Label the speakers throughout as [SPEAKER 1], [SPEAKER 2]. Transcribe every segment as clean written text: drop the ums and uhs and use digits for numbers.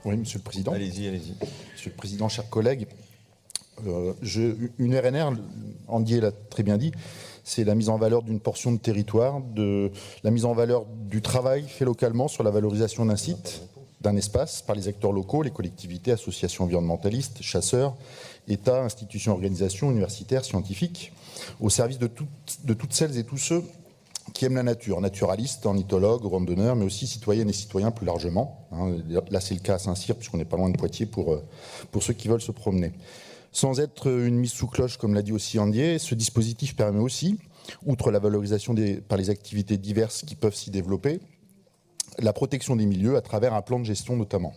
[SPEAKER 1] Oui, Monsieur le Président.
[SPEAKER 2] Allez-y, allez-y.
[SPEAKER 1] Monsieur le Président, chers collègues, une RNR, Andier l'a très bien dit, c'est la mise en valeur d'une portion de territoire, de la mise en valeur du travail fait localement sur la valorisation d'un site, d'un espace par les acteurs locaux, les collectivités, associations environnementalistes, chasseurs, États, institutions, organisations universitaires, scientifiques, au service de toutes celles et tous ceux qui aiment la nature, naturalistes, ornithologues, randonneurs, mais aussi citoyennes et citoyens plus largement. Là, c'est le cas à Saint-Cyr, puisqu'on n'est pas loin de Poitiers pour ceux qui veulent se promener. Sans être une mise sous cloche, comme l'a dit aussi Andier, ce dispositif permet aussi, outre la valorisation par les activités diverses qui peuvent s'y développer, la protection des milieux à travers un plan de gestion notamment.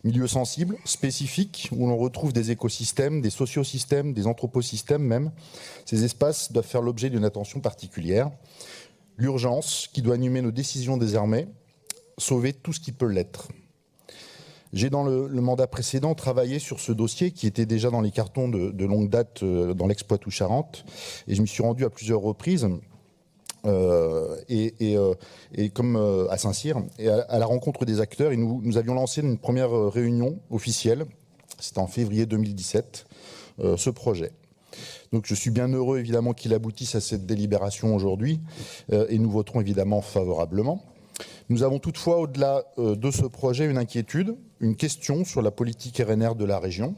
[SPEAKER 1] Milieux sensibles, spécifiques, où l'on retrouve des écosystèmes, des sociosystèmes, des anthroposystèmes même. Ces espaces doivent faire l'objet d'une attention particulière. L'urgence qui doit animer nos décisions désormais, sauver tout ce qui peut l'être. J'ai dans le mandat précédent travaillé sur ce dossier qui était déjà dans les cartons de longue date dans l'Ex-Poitou-Charentes et je m'y suis rendu à plusieurs reprises. Et comme à Saint-Cyr, et à la rencontre des acteurs, et nous avions lancé une première réunion officielle, c'était en février 2017, ce projet. Donc je suis bien heureux évidemment qu'il aboutisse à cette délibération aujourd'hui, et nous voterons évidemment favorablement. Nous avons toutefois, au-delà de ce projet, une inquiétude, une question sur la politique RNR de la région.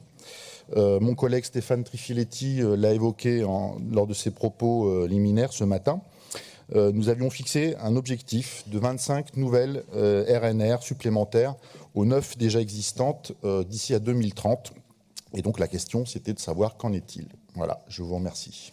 [SPEAKER 1] Mon collègue Stéphane Trifiletti l'a évoqué lors de ses propos liminaires ce matin. Nous avions fixé un objectif de 25 nouvelles RNR supplémentaires aux 9 déjà existantes d'ici à 2030. Et donc la question, c'était de savoir qu'en est-il. Voilà, je vous remercie.